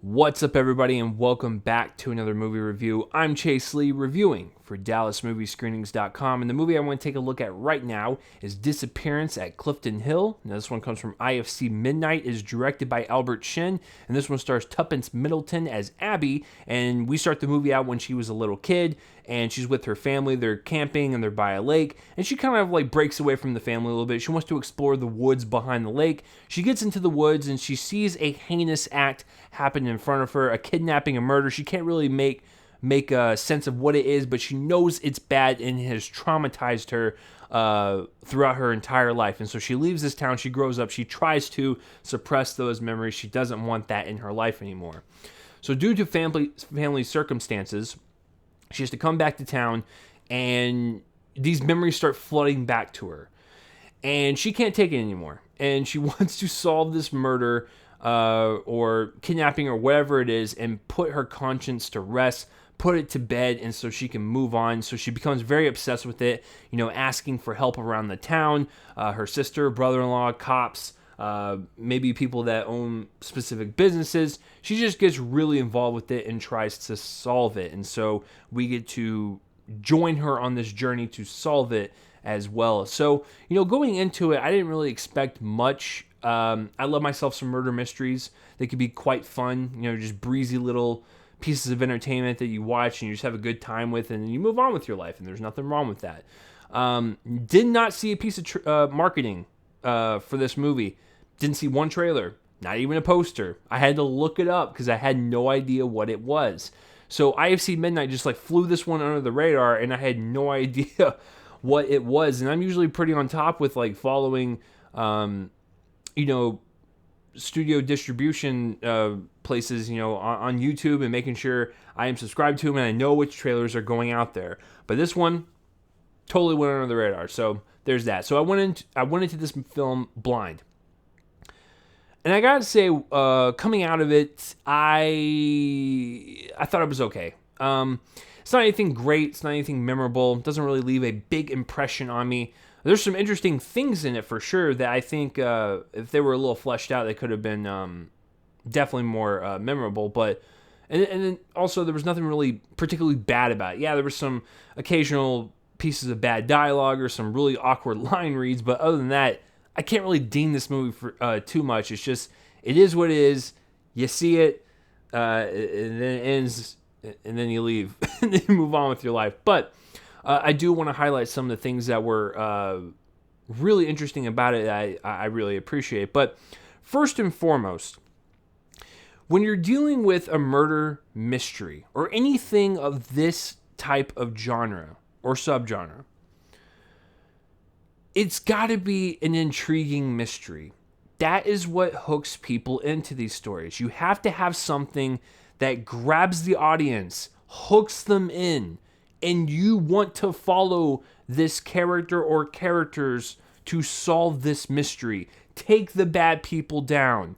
What's up, everybody, and welcome back to another movie review. I'm Chase Lee, reviewing for DallasMovieScreenings.com, and the movie I want to take a look at right now is Disappearance at Clifton Hill. Now, this one comes from IFC Midnight, is directed by Albert Shin, and this one stars Tuppence Middleton as Abby, and we start the movie out when she was a little kid, and she's with her family. They're camping, and they're by a lake, and she kind of like breaks away from the family a little bit. She wants to explore the woods behind the lake. She gets into the woods, and she sees a heinous act happen in front of her, a kidnapping, a murder. She can't really make a sense of what it is, but she knows it's bad and it has traumatized her throughout her entire life. And so she leaves this town, she grows up, she tries to suppress those memories. She doesn't want that in her life anymore. So due to family circumstances, she has to come back to town, and these memories start flooding back to her. And she can't take it anymore. And she wants to solve this murder or kidnapping or whatever it is, and put her conscience to rest, put it to bed, and so she can move on. So she becomes very obsessed with it, asking for help around the town, her sister, brother-in-law, cops, maybe people that own specific businesses. She just gets really involved with it and tries to solve it. And so we get to join her on this journey to solve it as well. So, going into it, I didn't really expect much. I love myself some murder mysteries. They could be quite fun, just breezy little pieces of entertainment that you watch and you just have a good time with, and you move on with your life, and there's nothing wrong with that. Did not see a piece of marketing for this movie. Didn't see one trailer, not even a poster. I had to look it up because I had no idea what it was. So IFC Midnight just flew this one under the radar, and I had no idea what it was. And I'm usually pretty on top with following studio distribution places, on YouTube, and making sure I am subscribed to them and I know which trailers are going out there. But this one totally went under the radar. So there's that. So I went into this film blind. And I gotta say, coming out of it, I thought it was okay. It's not anything great. It's not anything memorable. It doesn't really leave a big impression on me. There's some interesting things in it for sure that I think if they were a little fleshed out, they could have been definitely more memorable. But and then also there was nothing really particularly bad about it. Yeah, there were some occasional pieces of bad dialogue or some really awkward line reads, but other than that, I can't really ding this movie for too much. It's just, it is what it is. You see it, and then it ends, and then you leave, and then you move on with your life. But I do want to highlight some of the things that were really interesting about it that I really appreciate. But first and foremost, when you're dealing with a murder mystery or anything of this type of genre or subgenre, it's got to be an intriguing mystery. That is what hooks people into these stories. You have to have something that grabs the audience, hooks them in, and you want to follow this character or characters to solve this mystery. Take the bad people down.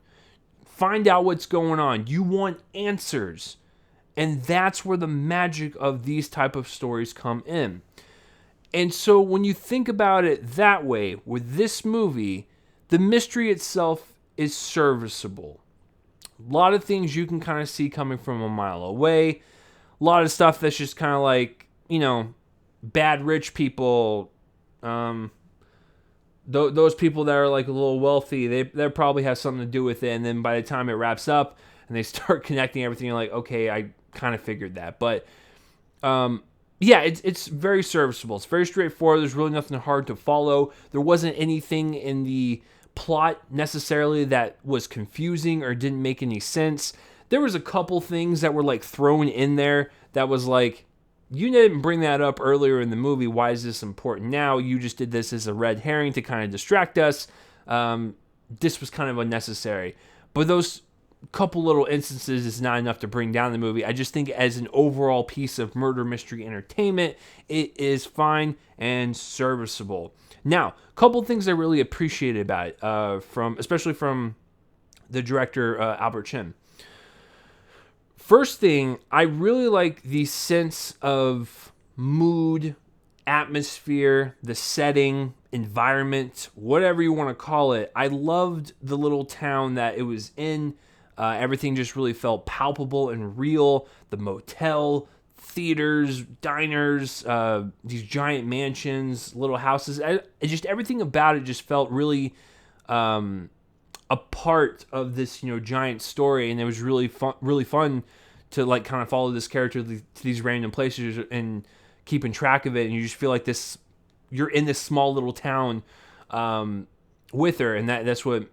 Find out what's going on. You want answers. And that's where the magic of these type of stories come in. And so when you think about it that way, with this movie, the mystery itself is serviceable. A lot of things you can kind of see coming from a mile away. A lot of stuff that's just kind of bad rich people. Those people that are a little wealthy, they probably have something to do with it. And then by the time it wraps up and they start connecting everything, you're like, okay, I kind of figured that. But yeah, it's very serviceable. It's very straightforward. There's really nothing hard to follow. There wasn't anything in the plot necessarily that was confusing or didn't make any sense. There was a couple things that were thrown in there that was you didn't bring that up earlier in the movie. Why is this important now? You just did this as a red herring to kind of distract us. This was kind of unnecessary. But those couple little instances is not enough to bring down the movie. I just think as an overall piece of murder mystery entertainment, it is fine and serviceable. Now, a couple things I really appreciated about it, especially from the director Albert Chin. First thing, I really like the sense of mood, atmosphere, the setting, environment, whatever you want to call it. I loved the little town that it was in. Everything just really felt palpable and real. The motel, theaters, diners, these giant mansions, little houses. Just everything about it just felt really a part of this, giant story, and it was really fun to like kind of follow this character to these random places and keeping track of it, and you just feel like you're in this small little town with her, and that's what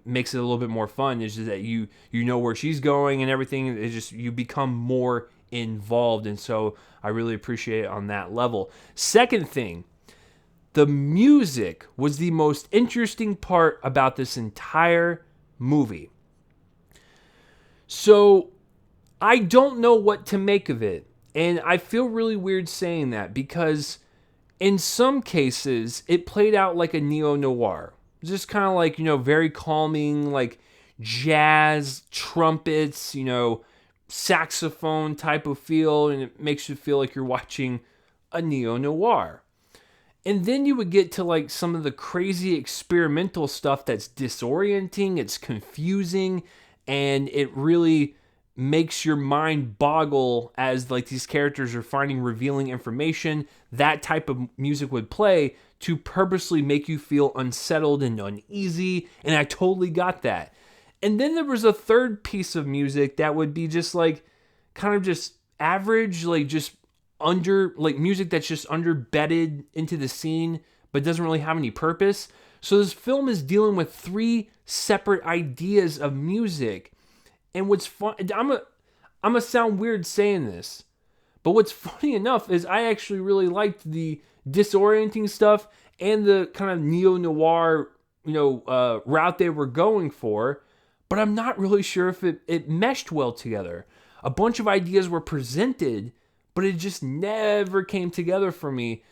makes it a little bit more fun, is just that you know where she's going and everything. It's just you become more involved, and so I really appreciate it on that level. Second thing, the music was the most interesting part about this entire movie. So I don't know what to make of it, and I feel really weird saying that, because in some cases it played out like a neo-noir. Just kind of like, very calming, like jazz, trumpets, saxophone type of feel, and it makes you feel like you're watching a neo-noir. And then you would get to like some of the crazy experimental stuff that's disorienting, it's confusing, and it really makes your mind boggle as like these characters are finding revealing information. That type of music would play to purposely make you feel unsettled and uneasy, and I totally got that. And then there was a third piece of music that would be just like kind of just average, like just under, like music that's just underbedded into the scene but doesn't really have any purpose. So this film is dealing with three separate ideas of music. And what's fun, I'm gonna sound weird saying this, but what's funny enough is I actually really liked the disorienting stuff and the kind of neo-noir, route they were going for, but I'm not really sure if it meshed well together. A bunch of ideas were presented, but it just never came together for me.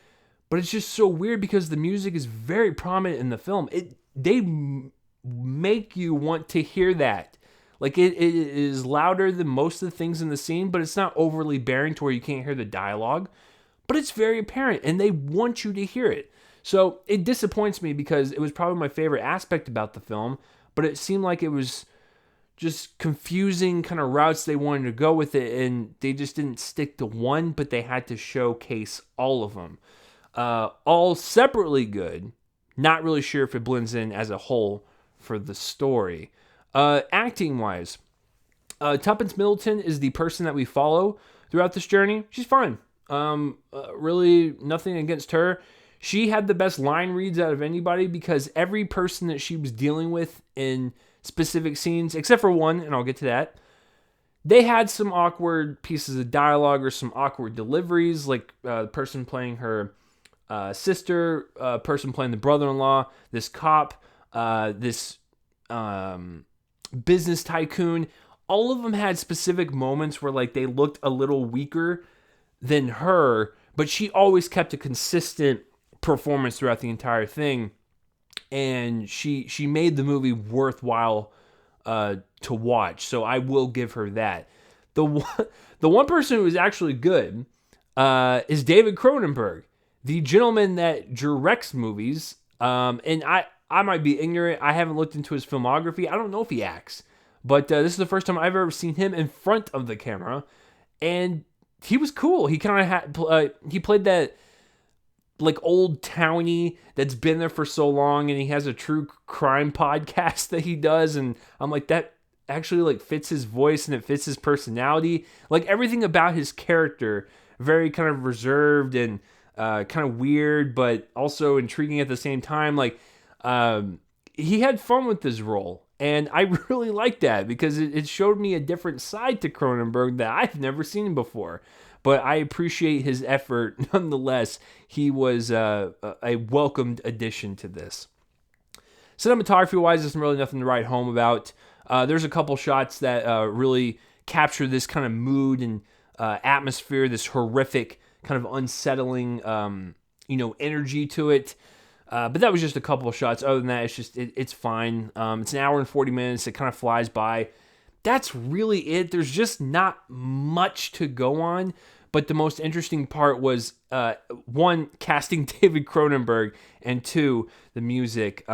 But it's just so weird because the music is very prominent in the film. They make you want to hear that. Like it is louder than most of the things in the scene, but it's not overly bearing to where you can't hear the dialogue. But it's very apparent, and they want you to hear it. So it disappoints me because it was probably my favorite aspect about the film, but it seemed like it was just confusing kind of routes they wanted to go with it, and they just didn't stick to one, but they had to showcase all of them. All separately good. Not really sure if it blends in as a whole for the story. Acting-wise, Tuppence Middleton is the person that we follow throughout this journey. She's fine. Really nothing against her. She had the best line reads out of anybody because every person that she was dealing with in specific scenes, except for one, and I'll get to that, they had some awkward pieces of dialogue or some awkward deliveries, like the person playing her sister, person playing the brother-in-law, this cop, this business tycoon. All of them had specific moments where like they looked a little weaker than her, but she always kept a consistent performance throughout the entire thing, and she made the movie worthwhile to watch. So I will give her that. The one person who is actually good is David Cronenberg, the gentleman that directs movies. And I might be ignorant. I haven't looked into his filmography. I don't know if he acts, but this is the first time I've ever seen him in front of the camera, and he was cool. He kind of had he played that like old townie that's been there for so long, and he has a true crime podcast that he does, and I'm like, that actually like fits his voice and it fits his personality. Like everything about his character, very kind of reserved and kind of weird, but also intriguing at the same time. Like he had fun with this role. And I really liked that because it showed me a different side to Cronenberg that I've never seen before. But I appreciate his effort nonetheless. He was a welcomed addition to this. Cinematography-wise, there's really nothing to write home about. There's a couple shots that really capture this kind of mood and atmosphere, this horrific, kind of unsettling, energy to it. But that was just a couple of shots. Other than that, it's fine. It's an hour and 40 minutes. It kind of flies by. That's really it. There's just not much to go on. But the most interesting part was, one, casting David Cronenberg, and two, the music.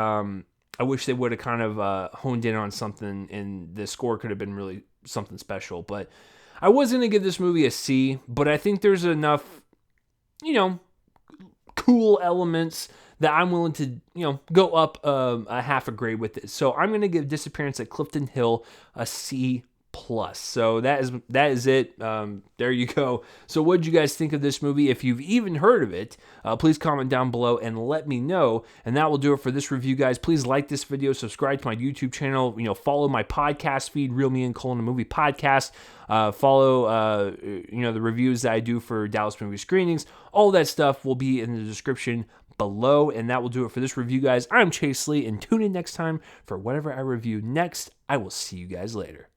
I wish they would have kind of honed in on something, and the score could have been really something special. But I was going to give this movie a C, but I think there's enough, cool elements that I'm willing to, go up a half a grade with it. So I'm going to give Disappearance at Clifton Hill a C+. So that is it. There you go. So what did you guys think of this movie? If you've even heard of it, please comment down below and let me know. And that will do it for this review, guys. Please like this video, subscribe to my YouTube channel, follow my podcast feed, Reel Me In: A Movie Podcast. Follow the reviews that I do for Dallas movie screenings. All that stuff will be in the description below, and that will do it for this review, guys. I'm Chase Lee, and tune in next time for whatever I review next. I will see you guys later.